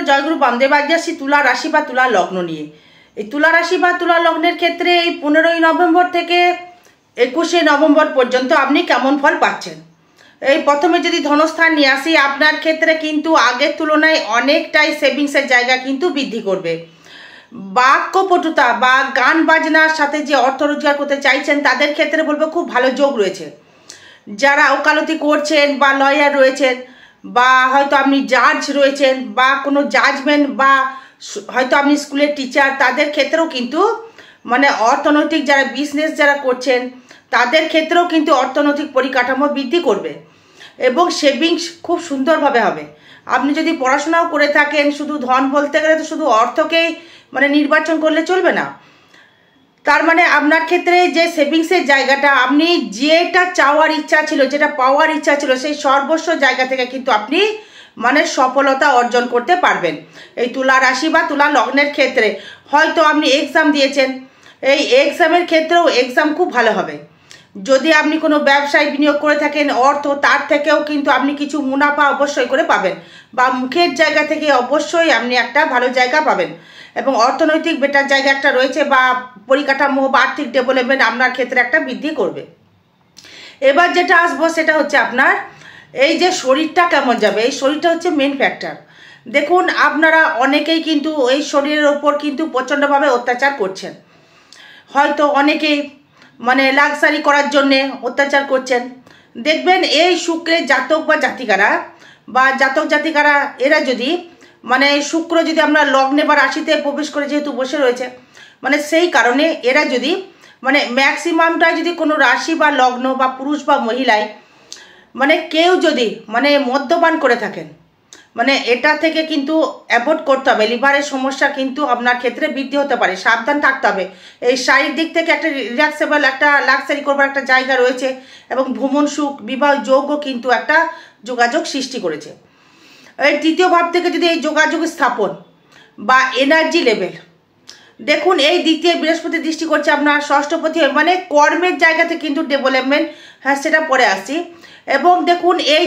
জয়গুরু বামদেব। আজ আসছি তুলা রাশি বা তুলা লগ্ন নিয়ে। এই তুলা রাশি বা তুলা লগ্নের ক্ষেত্রে এই 15ই নভেম্বর থেকে 21শে নভেম্বর পর্যন্ত আপনি কেমন ফল পাচ্ছেন। এই প্রথমে যদি ধনস্থান নিয়ে আসি, আপনার ক্ষেত্রে কিন্তু আগের তুলনায় অনেকটাই সেভিংসের জায়গা কিন্তু বৃদ্ধি করবে। বাক্যপটুতা বা গান বাজনার সাথে যে অর্থ রোজগার করতে চাইছেন তাদের ক্ষেত্রে বলবো খুব ভালো যোগ রয়েছে। যারা ওকালতি করছেন বা লয়ার রয়েছেন বা হয়তো আপনি জাজ রয়েছেন বা কোনো জাজমেন্ট বা হয়তো আপনি স্কুলের টিচার, তাদের ক্ষেত্রেও কিন্তু মানে অর্থনৈতিক যারা বিজনেস যারা করছেন তাদের ক্ষেত্রেও কিন্তু অর্থনৈতিক পরিকাঠামো বৃদ্ধি করবে এবং সেভিংস খুব সুন্দরভাবে হবে। আপনি যদি পড়াশোনাও করে থাকেন, শুধু ধন বলতে গেলে তো শুধু অর্থকেই মানে নির্বাচন করলে চলবে না। তার মানে আপনার ক্ষেত্রে যে সেভিংসের জায়গাটা, আপনি যেটা চাওয়ার ইচ্ছা ছিল, যেটা পাওয়ার ইচ্ছা ছিল, সেই সর্বস্ব জায়গা থেকে কিন্তু আপনি মানে সফলতা অর্জন করতে পারবেন। এই তুলা রাশি বা তুলা লগ্নের ক্ষেত্রে হয়তো আপনি এক্সাম দিয়েছেন, এই এক্সামের ক্ষেত্রেও এক্সাম খুব ভালো হবে। যদি আপনি কোনো ব্যবসায় বিনিয়োগ করে থাকেন অর্থ, তার থেকেও কিন্তু আপনি কিছু মুনাফা অবশ্যই করে পাবেন বা মুখের জায়গা থেকে অবশ্যই আপনি একটা ভালো জায়গা পাবেন এবং অর্থনৈতিক বেটার জায়গা একটা রয়েছে বা পরিকাঠামো বা আর্থিক ডেভেলপমেন্ট আপনার ক্ষেত্রে একটা বৃদ্ধি করবে। এবার যেটা আসবো সেটা হচ্ছে আপনার এই যে শরীরটা কেমন যাবে। এই শরীরটা হচ্ছে মেন ফ্যাক্টর। দেখুন, আপনারা অনেকেই কিন্তু এই শরীরের ওপর কিন্তু প্রচণ্ডভাবে অত্যাচার করছেন। হয়তো অনেকেই মানে লাক্সারি করার জন্যে অত্যাচার করছেন। দেখবেন এই শুক্রের জাতক বা জাতিকারা বা জাতক জাতিকারা এরা যদি মানে শুক্র যদি আমরা লগ্নে বা রাশিতে প্রবেশ করে যেহেতু বসে রয়েছে, মানে সেই কারণে এরা যদি মানে ম্যাক্সিমামটাই যদি কোনো রাশি বা লগ্ন বা পুরুষ বা মহিলায় মানে কেউ যদি মানে মদ্যপান করে থাকেন, মানে এটা থেকে কিন্তু অ্যাভয়েড করতে হবে। লিভারের সমস্যা কিন্তু আপনার ক্ষেত্রে বৃদ্ধি হতে পারে, সাবধান থাকতে হবে। এই শারীরিক দিক থেকে একটা রিল্যাক্সেবল একটা লাক্সারি করবার একটা জায়গা রয়েছে এবং ভ্রমণ সুখ বিবাহ যোগও কিন্তু একটা যোগাযোগ সৃষ্টি করেছে। এই তৃতীয় ভাব থেকে যদি এই যোগাযোগ স্থাপন বা এনার্জি লেভেল, দেখুন এই দ্বিতীয় বৃহস্পতি দৃষ্টি করছে আপনার ষষ্ঠপতি, মানে কর্মের জায়গাতে কিন্তু ডেভেলপমেন্ট, হ্যাঁ সেটা পরে আসছি। এবং দেখুন এই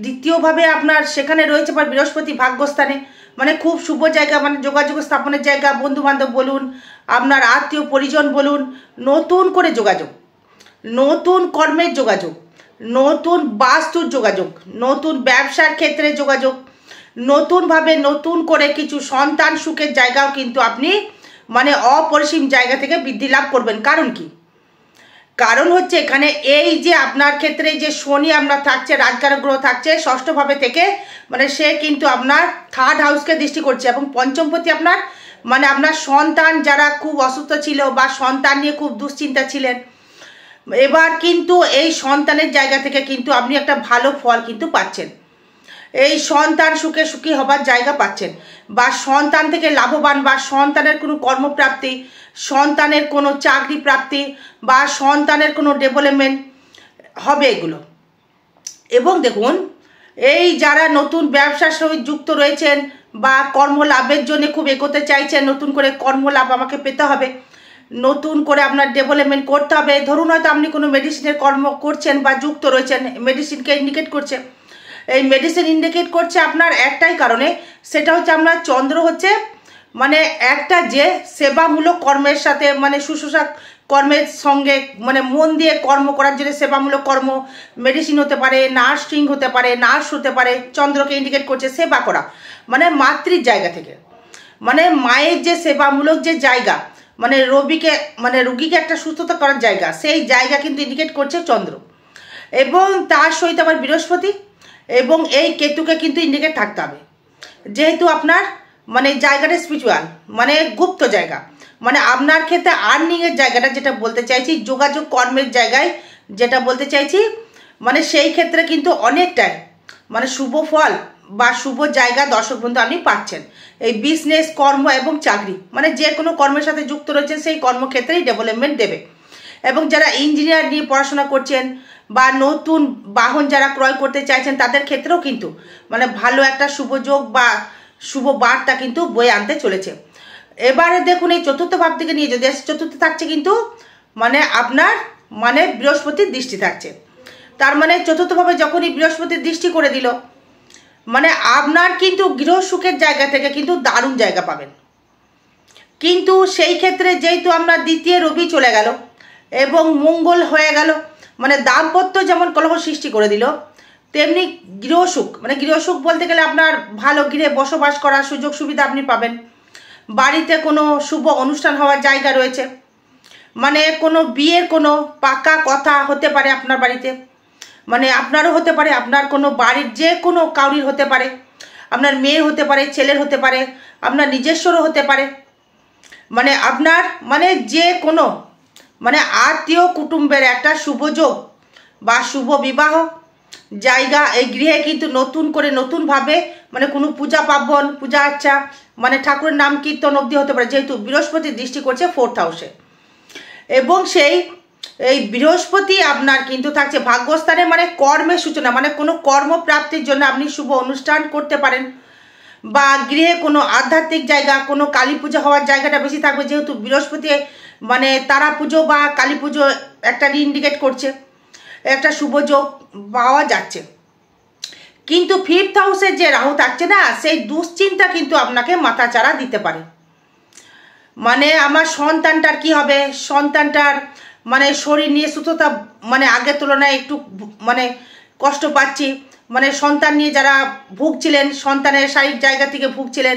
দ্বিতীয়ভাবে আপনার সেখানে রয়েছে বা বৃহস্পতি ভাগ্যস্থানে, মানে খুব শুভ জায়গা, মানে যোগাযোগ স্থাপনের জায়গা। বন্ধু বান্ধব বলুন, আপনার আত্মীয় পরিজন বলুন, নতুন করে যোগাযোগ, নতুন কর্মের যোগাযোগ, নতুন বাস্তুর যোগাযোগ, নতুন ব্যবসার ক্ষেত্রে যোগাযোগ, নতুনভাবে নতুন করে কিছু সন্তান সুখের জায়গাও কিন্তু আপনি মানে অপরিসীম জায়গা থেকে বৃদ্ধি লাভ করবেন। কারণ কি? কারণ হচ্ছে এখানে এই যে আপনার ক্ষেত্রে যে শনি আপনার থাকছে, রাজকারক গ্রহ থাকছে ষষ্ঠভাবে থেকে, মানে সে কিন্তু আপনার থার্ড হাউসকে দৃষ্টি করছে এবং পঞ্চমপতি আপনার মানে আপনার সন্তান যারা খুব অসুস্থ ছিল বা সন্তান নিয়ে খুব দুশ্চিন্তা ছিলেন, এবার কিন্তু এই সন্তানের জায়গা থেকে কিন্তু আপনি একটা ভালো ফল কিন্তু পাচ্ছেন। এই সন্তান সুখে সুখী হবার জায়গা পাচ্ছেন বা সন্তান থেকে লাভবান বা সন্তানের কোনো কর্মপ্রাপ্তি, সন্তানের কোনো চাকরি প্রাপ্তি বা সন্তানের কোনো ডেভেলপমেন্ট হবে এগুলো। এবং দেখুন এই যারা নতুন ব্যবসার সঙ্গে যুক্ত রয়েছেন বা কর্মলাভের জন্য খুব এগোতে চাইছেন, নতুন করে কর্মলাভ আমাকে পেতে হবে, নতুন করে আপনার ডেভেলপমেন্ট করতে হবে। ধরুন হয়তো আপনি কোনো মেডিসিনের কর্ম করছেন বা যুক্ত রয়েছেন, মেডিসিনকে ইন্ডিকেট করছে। এই মেডিসিন ইন্ডিকেট করছে আপনার একটাই কারণে, সেটা হচ্ছে আপনার চন্দ্র হচ্ছে মানে একটা যে সেবামূলক কর্মের সাথে মানে শুশ্রূষা কর্মের সঙ্গে মানে মন দিয়ে কর্ম করার জন্য সেবামূলক কর্ম, মেডিসিন হতে পারে, নার্সিং হতে পারে, নার্স হতে পারে, চন্দ্রকে ইন্ডিকেট করছে সেবা করা, মানে মাতৃর জায়গা থেকে, মানে মায়ের যে সেবামূলক যে জায়গা, মানে রোগীকে একটা সুস্থতা করার জায়গা, সেই জায়গা কিন্তু ইন্ডিকেট করছে চন্দ্র। এবং তার সহিত আবার বৃহস্পতি এবং এই কেতুকে কিন্তু ইন্ডিকেট থাকতে হবে, যেহেতু আপনার মানে জায়গাটা স্পিরিচুয়াল, মানে গুপ্ত জায়গা, মানে আপনার ক্ষেত্রে আর্নিংয়ের জায়গাটা যেটা বলতে চাইছি, যোগাযোগ কর্মের জায়গায় যেটা বলতে চাইছি, মানে সেই ক্ষেত্রে কিন্তু অনেকটাই মানে শুভ ফল বা শুভ জায়গা দর্শক বন্ধু আপনি পাচ্ছেন। এই বিজনেস কর্ম এবং চাকরি, মানে যে কোনো কর্মের সাথে যুক্ত রয়েছেন সেই কর্মক্ষেত্রেই ডেভেলপমেন্ট দেবে। এবং যারা ইঞ্জিনিয়ার নিয়ে পড়াশোনা করছেন বা নতুন বাহন যারা ক্রয় করতে চাইছেন তাদের ক্ষেত্রেও কিন্তু মানে ভালো একটা শুভযোগ বা শুভ বার্তা কিন্তু বয়ে আনতে চলেছে। এবারে দেখুন এই চতুর্থ ভাব থেকে নিয়ে যদি চতুর্থ থাকছে কিন্তু মানে আপনার মানে বৃহস্পতির দৃষ্টি থাকছে। তার মানে চতুর্থভাবে যখনই বৃহস্পতির দৃষ্টি করে দিল, মানে আপনার কিন্তু গৃহসুখের জায়গা থেকে কিন্তু দারুণ জায়গা পাবেন। কিন্তু সেই ক্ষেত্রে যেহেতু আমরা দ্বিতীয় রবি চলে গেল এবং মঙ্গল হয়ে গেল, মানে দাম্পত্য যেমন কলহ সৃষ্টি করে দিল, তেমনি গৃহসুখ, মানে গৃহসুখ বলতে গেলে আপনার ভালো গৃহে বসবাস করার সুযোগ সুবিধা আপনি পাবেন। বাড়িতে কোনো শুভ অনুষ্ঠান হওয়ার জায়গা রয়েছে, মানে কোনো বিয়ের কোনো পাকা কথা হতে পারে আপনার বাড়িতে, মানে আপনারও হতে পারে, আপনার কোনো বাড়ির যে কোনো কাউরির হতে পারে, আপনার মেয়ের হতে পারে, ছেলের হতে পারে, আপনার নিজস্বরও হতে পারে, মানে আপনার মানে যে কোনো মানে আত্মীয় কুটুম্বের একটা শুভযোগ বা শুভ বিবাহ জায়গা এই গৃহে কিন্তু নতুন করে নতুনভাবে মানে কোনো পূজা পার্বণ, পূজা আচ্ছা, মানে ঠাকুরের নাম কীর্তন অবধি হতে পারে, যেহেতু বৃহস্পতির দৃষ্টি করছে 4th হাউসে। এবং এই বৃহস্পতি আপনার কিন্তু থাকছে ভাগ্যস্থানে, মানে কর্মের সূচনা, মানে কোনো কর্মপ্রাপ্তির জন্য আপনি শুভ অনুষ্ঠান করতে পারেন, বা গৃহে কোনো আধ্যাত্মিক জায়গা, কোনো কালী পূজা হওয়ার জায়গাটা বেশি থাকবে, যেহেতু বৃহস্পতি মানে তারা পুজো বা কালী পুজো একটা ইন্ডিকেট করছে, একটা শুভ যোগ পাওয়া যাচ্ছে। কিন্তু 5th হাউসে যে রাহু থাকছে না, সেই দুশ্চিন্তা কিন্তু আপনাকে মাথাচাড়া দিতে পারে। মানে আমার সন্তানটার কি হবে, সন্তানটার মানে শরীর নিয়ে সুস্থতা মানে আগের তুলনায় একটু মানে কষ্ট পাচ্ছি, মানে সন্তান নিয়ে যারা ভুগছিলেন, সন্তানের শারীরিক জায়গা থেকে ভুগছিলেন,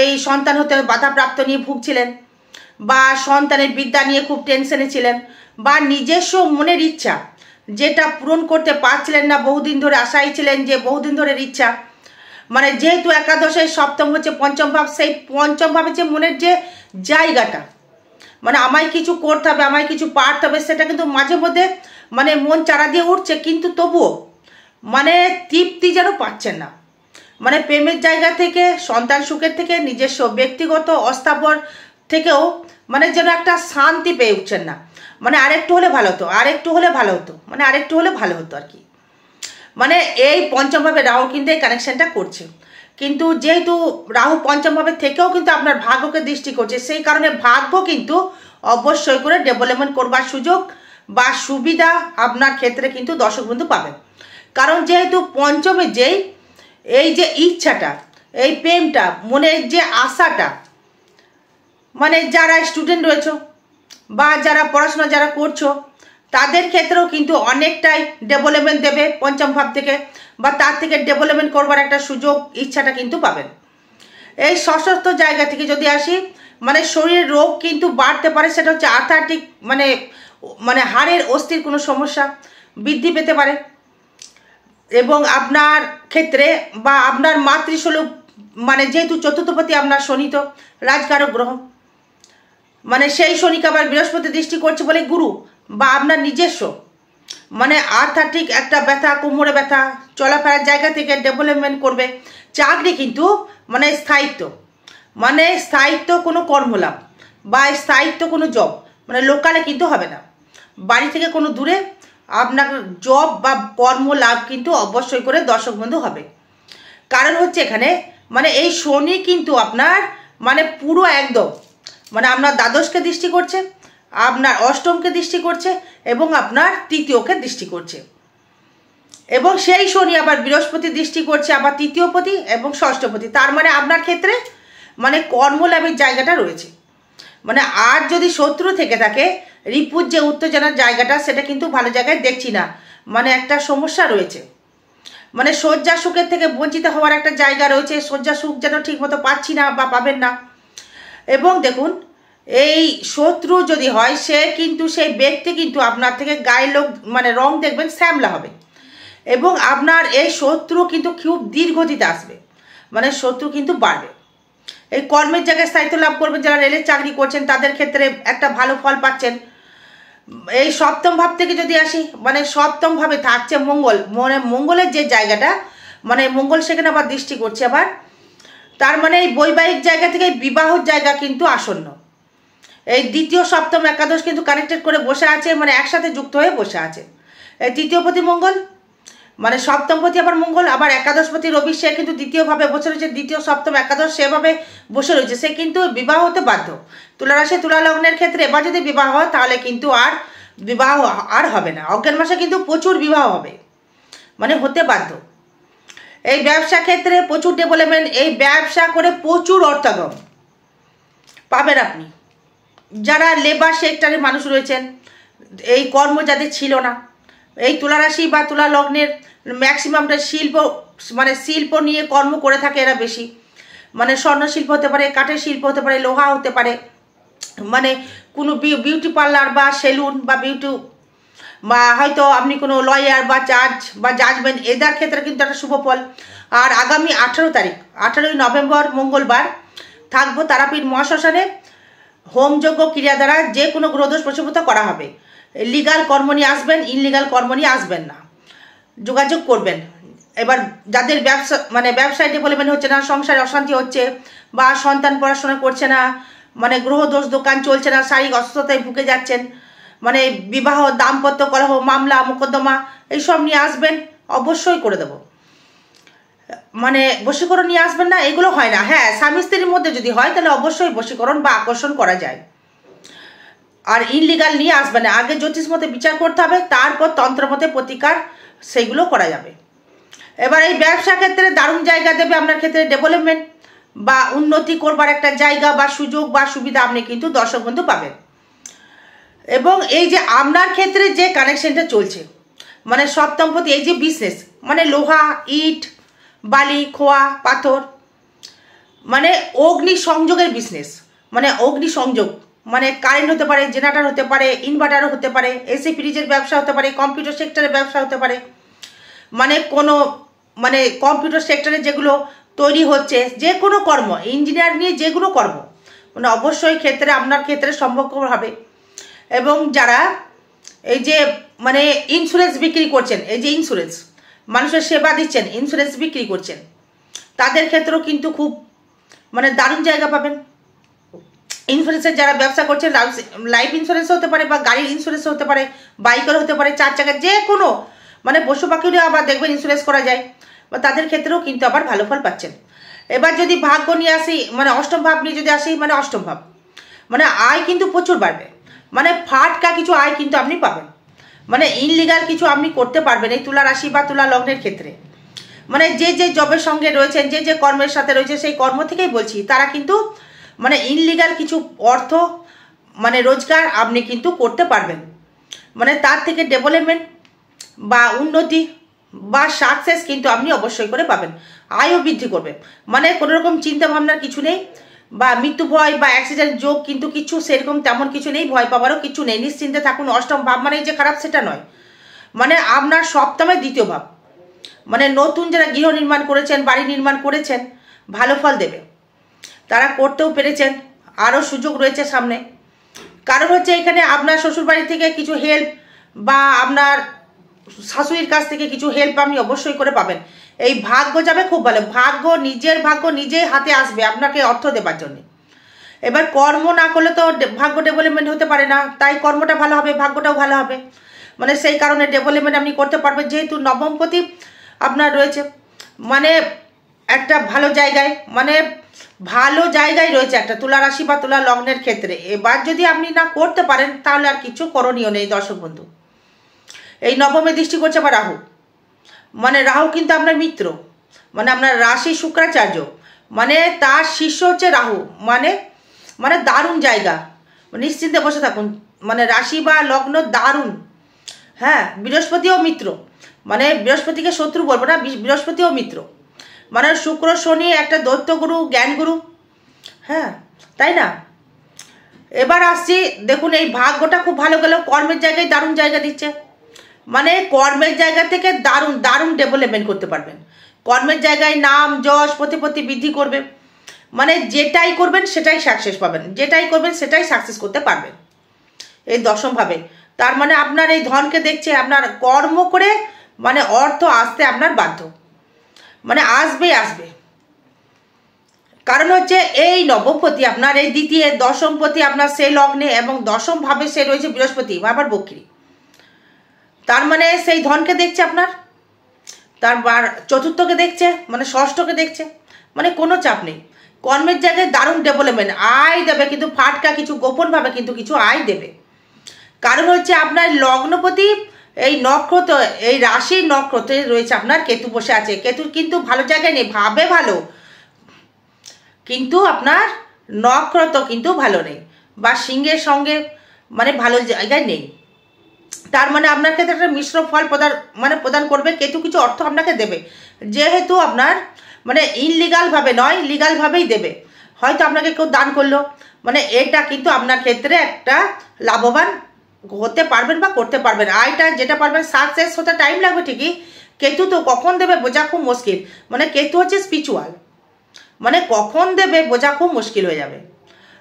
এই সন্তান হতে বাধাপ্রাপ্ত নিয়ে ভুগছিলেন, বা সন্তানের বিদ্যা নিয়ে খুব টেনশনে ছিলেন, বা নিজস্ব মনের ইচ্ছা যেটা পূরণ করতে পারছিলেন না, বহুদিন ধরে আশাই ছিলেন যে বহুদিন ধরে ইচ্ছা, মানে যেহেতু একাদশের সপ্তম হচ্ছে পঞ্চম ভাব, সেই পঞ্চম ভাবে যে মনের যে জায়গাটা মানে আমায় কিছু করতে হবে, আমায় কিছু পারতে হবে, সেটা কিন্তু মাঝে মধ্যে মানে মন চারা দিয়ে উঠছে, কিন্তু তবুও মানে তৃপ্তি যেন পাচ্ছেন না। মানে প্রেমের জায়গা থেকে, সন্তান সুখের থেকে, নিজস্ব ব্যক্তিগত অস্থাবর থেকেও মানে যেন একটা শান্তি পেয়ে উঠছেন না, মানে আরেকটু হলে ভালো হতো, আরেকটু হলে ভালো হতো, মানে আরেকটু হলে ভালো হতো আর কি। মানে এই পঞ্চমভাবে রাহু কিন্তু এই কানেকশনটা করছে, কিন্তু যেহেতু রাহু পঞ্চমভাবে থেকেও কিন্তু আপনার ভাগ্যকে দৃষ্টি করছে, সেই কারণে ভাগ্য কিন্তু অবশ্যই করে ডেভেলপমেন্ট করবার সুযোগ বা সুবিধা আপনার ক্ষেত্রে কিন্তু দর্শক বন্ধু পাবেন। কারণ যেহেতু পঞ্চমে যেই এই যে ইচ্ছাটা, এই প্রেমটা, মনের যে আশাটা, মানে যারা স্টুডেন্ট রয়েছে বা যারা পড়াশোনা যারা করছো তাদের ক্ষেত্রেও কিন্তু অনেকটাই ডেভেলপমেন্ট দেবে পঞ্চম ভাব থেকে, বা তার থেকে ডেভেলপমেন্ট করবার একটা সুযোগ ইচ্ছাটা কিন্তু পাবেন। এই সশস্ত্র জায়গা থেকে যদি আসি, মানে শরীরের রোগ কিন্তু বাড়তে পারে, সেটা হচ্ছে আর্থার্টিক মানে মানে হাড়ের অস্থির কোনো সমস্যা বৃদ্ধি পেতে পারে। এবং আপনার ক্ষেত্রে বা আপনার মাতৃস্বরূপ মানে যেহেতু চতুর্থপতি আপনার শনি তো রাজকারক গ্রহ, মানে সেই শনিকে আবার বৃহস্পতি দৃষ্টি করছে বলে গুরু বা আপনার নিজস্ব মানে আর্থার্টিক একটা ব্যথা, কোমরে ব্যথা, চলাফেরার জায়গা থেকে ডেভেলপমেন্ট করবে। চাকরি কিন্তু মানে স্থায়িত্ব কোনো কর্মলাভ বা স্থায়িত্ব কোনো জব মানে লোকালে কিন্তু হবে না, বাড়ি থেকে কোনো দূরে আপনার জব বা কর্মলাভ কিন্তু অবশ্যই করে দর্শক বন্ধু হবে। কারণ হচ্ছে এখানে মানে এই শনি কিন্তু আপনার মানে পুরো একদম মানে আপনার দ্বাদশকে দৃষ্টি করছে, আপনার অষ্টমকে দৃষ্টি করছে এবং আপনার তৃতীয়কে দৃষ্টি করছে, এবং সেই শনি আবার বৃহস্পতি দৃষ্টি করছে আবার তৃতীয়পতি এবং ষষ্ঠপতি। তার মানে আপনার ক্ষেত্রে মানে কর্মলাভের জায়গাটা রয়েছে। মানে আর যদি শত্রু থেকে থাকে, রিপুর যে উত্তেজনার জায়গাটা সেটা কিন্তু ভালো জায়গায় দেখছি না, মানে একটা সমস্যা রয়েছে, মানে শয্যা সুখের থেকে বঞ্চিত হওয়ার একটা জায়গা রয়েছে, শয্যা সুখ যেন ঠিক মতো পাচ্ছি না বা পাবেন না। এবং দেখুন এই শত্রু যদি হয় সে কিন্তু সেই ব্যক্তি কিন্তু আপনার থেকে গায়ের লোক মানে রং দেখবেন শ্যামলা হবে, এবং আপনার এই শত্রু কিন্তু খুব দীর্ঘদিতে আসবে, মানে শত্রু কিন্তু বাড়বে। এই কর্মের জায়গায় স্থায়িত্ব লাভ করবেন, যারা রেলের চাকরি করছেন তাদের ক্ষেত্রে একটা ভালো ফল পাচ্ছেন। এই সপ্তম ভাব থেকে যদি আসি, মানে সপ্তম ভাবে থাকছে মঙ্গল, মানে মঙ্গলের যে জায়গাটা মানে মঙ্গল সেখানে আবার দৃষ্টি করছে আবার, তার মানে এই বৈবাহিক জায়গা থেকে বিবাহর জায়গা কিন্তু আসন্ন। এই দ্বিতীয় সপ্তম একাদশ কিন্তু কানেক্টেড করে বসে আছে, মানে একসাথে যুক্ত হয়ে বসে আছে। এই তৃতীয়পতি মঙ্গল মানে সপ্তমপতি আবার মঙ্গল, আবার একাদশপতি রবি, সে কিন্তু দ্বিতীয়ভাবে বসে রয়েছে, দ্বিতীয় সপ্তম একাদশ সেভাবে বসে রয়েছে, সে কিন্তু বিবাহ হতে বাধ্য। তুলা রাশি তুলা লগ্নের ক্ষেত্রে এবার যদি বিবাহ হয় তাহলে কিন্তু আর বিবাহ আর হবে না, অজ্ঞান মাসে কিন্তু প্রচুর বিবাহ হবে, মানে হতে বাধ্য। এই ব্যবসা ক্ষেত্রে প্রচুর ডেভেলপমেন্ট, এই ব্যবসা করে প্রচুর অর্থাগম পাবেন আপনি। যারা লেবার সেক্টরের মানুষ রয়েছেন, এই কর্ম যাদের ছিল না, এই তুলা রাশি বা তুলা লগ্নের ম্যাক্সিমামটা শিল্প নিয়ে কর্ম করে থাকে এরা বেশি। মানে স্বর্ণ শিল্প হতে পারে, কাঠের শিল্প হতে পারে, লোহা হতে পারে, মানে কোনো বিউটি পার্লার বা সেলুন বা বা হয়তো আপনি কোনো লয়ার বা জাজমেন্ট, এদের ক্ষেত্রে কিন্তু একটা শুভ ফল। আর আগামী 18 নভেম্বর মঙ্গলবার থাকবো তারাপীঠ মহাশ্মশানে। হোমযজ্ঞ ক্রিয়া দ্বারা যে কোনো গ্রহদোষ প্রশমিত করা হবে। লিগাল কর্ম নিয়ে আসবেন, ইনলিগাল কর্ম নিয়ে আসবেন না, যোগাযোগ করবেন। এবার যাদের ব্যবসায় ডেভেলপমেন্ট হচ্ছে না, সংসারে অশান্তি হচ্ছে, বা সন্তান পড়াশোনা করছে না, মানে গ্রহদোষ, দোকান চলছে না, শারীরিক অসুস্থতায় ভুগে যাচ্ছেন, মানে বিবাহ, দাম্পত্য কলহ, মামলা মোকদ্দমা এইসব নিয়ে আসবেন, অবশ্যই করে দেব। মানে বশীকরণ নিয়ে আসবেন না, এগুলো হয় না। হ্যাঁ, স্বামী স্ত্রীর মধ্যে যদি হয় তাহলে অবশ্যই বশীকরণ বা আকর্ষণ করা যায়। আর ইনলিগাল নিয়ে আসবে না, আগে জ্যোতিষ মতে বিচার করতে হবে, তারপর তন্ত্র মতে প্রতিকার সেইগুলো করা যাবে। এবার এই ব্যবসা ক্ষেত্রে দারুণ জায়গা দেবে আপনার ক্ষেত্রে, ডেভেলপমেন্ট বা উন্নতি করবার একটা জায়গা বা সুযোগ বা সুবিধা আপনি কিন্তু দর্শক বন্ধু পাবেন। এবং এই যে আপনার ক্ষেত্রে যে কানেকশনটা চলছে, মানে সপ্তমপতি, এই যে বিজনেস, মানে লোহা, ইট, বালি, খোয়া, পাথর, মানে অগ্নি সংযোগের বিজনেস, মানে অগ্নি সংযোগ, মানে কারেন্ট হতে পারে, জেনারেটর হতে পারে, ইনভার্টারও হতে পারে, এসি ফ্রিজের ব্যবসা হতে পারে, কম্পিউটার সেক্টরের ব্যবসা হতে পারে, মানে কোনো কম্পিউটার সেক্টরে যেগুলো তৈরি হচ্ছে, যে কোনো কর্ম, ইঞ্জিনিয়ার নিয়ে যেগুলো কর্ম, মানে অবশ্যই ক্ষেত্রে আপনার ক্ষেত্রে সম্ভব হবে। এবং যারা এই যে মানে ইন্স্যুরেন্স বিক্রি করছেন, এই যে ইন্স্যুরেন্স, মানুষের সেবা দিচ্ছেন, ইন্স্যুরেন্স বিক্রি করছেন, তাদের ক্ষেত্রেও কিন্তু খুব মানে দারুণ জায়গা পাবেন। ইন্স্যুরেন্সের যারা ব্যবসা করছেন, লাইফ ইন্স্যুরেন্স হতে পারে, বা গাড়ির ইন্স্যুরেন্স হতে পারে, বাইকের হতে পারে, 4 চাকার, যে কোনো, মানে পশু পাখিরও আবার দেখবেন ইন্স্যুরেন্স করা যায়, বা তাদের ক্ষেত্রেও কিন্তু আবার ভালো ফল পাচ্ছেন। এবার যদি ভাগ্য নিয়ে আসি, মানে অষ্টম ভাব নিয়ে যদি আসি, মানে অষ্টম ভাব, মানে আয় কিন্তু প্রচুর বাড়বে, মানে ফাটকা কিছু আয় কিন্তু আপনি পাবেন, মানে ইনলিগাল কিছু আপনি করতে পারবেন এই তুলা রাশি বা তুলা লগ্নের ক্ষেত্রে। মানে যে জবের সঙ্গে রয়েছেন, যে কর্মের সাথে রয়েছে, সেই কর্ম থেকেই বলছি, তারা কিন্তু মানে ইনলিগাল কিছু অর্থ মানে রোজগার আপনি কিন্তু করতে পারবেন। মানে তার থেকে ডেভেলপমেন্ট বা উন্নতি বা সাকসেস কিন্তু আপনি অবশ্যই করে পাবেন, আয়ও বৃদ্ধি করবে। মানে কোনো রকম চিন্তা ভাবনার কিছু নেই, বা মৃত্যু ভয় বা অ্যাক্সিডেন্ট যোগ কিন্তু কিছু সেরকম তেমন কিছু নেই, ভয় পাওয়ারও কিছু নেই, নিশ্চিন্তে থাকুন। অষ্টম ভাব মানে যে খারাপ সেটা নয়, মানে আপনার সপ্তমের দ্বিতীয় ভাব, মানে নতুন যারা গৃহ নির্মাণ করেছেন, বাড়ি নির্মাণ করেছেন, ভালো ফল দেবে, তারা করতেও পেরেছেন, আরও সুযোগ রয়েছে সামনে। কারণ হচ্ছে এখানে আপনার শ্বশুরবাড়ি থেকে কিছু হেল্প বা আপনার শাশুড়ির কাছ থেকে কিছু হেল্প আপনি অবশ্যই করে পাবেন। এই ভাগ্য যাবে খুব ভালো, নিজের ভাগ্য নিজেই হাতে আসবে আপনাকে অর্থ দেবার জন্য। এবার কর্ম না করলে তো ভাগ্য ডেভেলপমেন্ট হতে পারে না, তাই কর্মটা ভালো হবে, ভাগ্যটাও ভালো হবে, মানে সেই কারণে ডেভেলপমেন্ট আপনি করতে পারবেন। যেহেতু নবমপতি আপনার রয়েছে, মানে একটা ভালো জায়গায়, মানে ভালো জায়গায় রয়েছে একটা তুলা রাশি বা তুলা লগ্নের ক্ষেত্রে। এবার যদি আপনি না করতে পারেন তাহলে আর কিছু করণীয় নেই দর্শক বন্ধু। এই নবমে দৃষ্টি করছে আবার রাহু, মানে রাহু কিন্তু আপনার মিত্র, মানে আপনার রাশি শুক্রাচার্য, মানে তার শিষ্য হচ্ছে রাহু, মানে দারুণ জায়গা, নিশ্চিন্তে বসে থাকুন, মানে রাশি বা লগ্ন দারুণ। হ্যাঁ, বৃহস্পতিও মিত্র, মানে বৃহস্পতিকে শত্রু বলবো না, বৃহস্পতিও মিত্র, মানে শুক্র শনি একটা দৈত্যগুরু, জ্ঞানগুরু। হ্যাঁ, তাই না? এবার আসছি, দেখুন এই ভাগ্যটা খুব ভালো গেল, কর্মের জায়গায় দারুণ জায়গা দিচ্ছে, মানে কর্মের জায়গা থেকে দারুণ দারুণ ডেভেলপমেন্ট করতে পারবেন। কর্মের জায়গায় নাম যশ প্রতিপত্তি বৃদ্ধি করবে, মানে যেটাই করবেন সেটাই সাকসেস পাবেন, যেটাই করবেন সেটাই সাকসেস করতে পারবেন এই দশমভাবে। তার মানে আপনার এই ধনকে দেখছে, আপনার কর্ম করে মানে অর্থ আসতে আপনার বাধ্য, মানে আসবে। কারণ হচ্ছে এই নবমপতি আপনার এই দ্বিতীয় দশমপতি আপনার সেই লগ্নে, এবং দশম ভাবে সে রয়েছে বৃহস্পতি আবার বক্রী, তার মানে সেই ধনকে দেখছে আপনার, তারপর চতুর্থকে দেখছে, মানে ষষ্ঠকে দেখছে, মানে কোনো চাপ নেই। কর্মের জায়গায় দারুণ ডেভেলপমেন্ট, আয় দেবে, কিন্তু ফাটকা কিছু গোপনভাবে কিন্তু কিছু আয় দেবে। কারণ হচ্ছে আপনার লগ্নপতি এই নক্ষত্র, এই রাশির নক্ষত্রে রয়েছে আপনার কেতু বসে আছে। কেতু কিন্তু ভালো জায়গায় নেই, ভাবে ভালো, কিন্তু আপনার নক্ষত্র কিন্তু ভালো নেই, বা সিংহের সঙ্গে মানে ভালো জায়গায় নেই। তার মানে আপনার ক্ষেত্রে একটা মিশ্র ফল প্রদান করবে। কেতু কিছু অর্থ আপনাকে দেবে, যেহেতু আপনার মানে ইনলিগালভাবে নয়, লিগালভাবেই দেবে। হয়তো আপনাকে কেউ দান করলো, মানে এটা কিন্তু আপনার ক্ষেত্রে একটা লাভবান হতে পারবেন বা করতে পারবেন। আয়টা যেটা পারবেন সাকসেস হতে টাইম লাগবে ঠিকই, কেতু তো কখন দেবে বোঝা খুব মুশকিল। মানে কেতু হচ্ছে স্পিরিচুয়াল, মানে কখন দেবে বোঝা খুব মুশকিল হয়ে যাবে।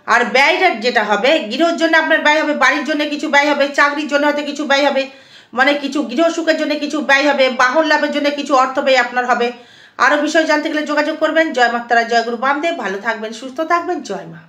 আর ব্যয়টা যেটা হবে, গৃহর জন্য আপনার ব্যয় হবে, বাড়ির জন্য কিছু ব্যয় হবে, চাকরির জন্য হয়তো কিছু ব্যয় হবে, মানে কিছু গৃহ সুখের জন্য কিছু ব্যয় হবে, বাহন লাভের জন্য কিছু অর্থ ব্যয় আপনার হবে। আরও বিষয় জানতে গেলে যোগাযোগ করবেন। জয় মা তারা, জয় গুরু বামদেব। ভালো থাকবেন, সুস্থ থাকবেন, জয় মা।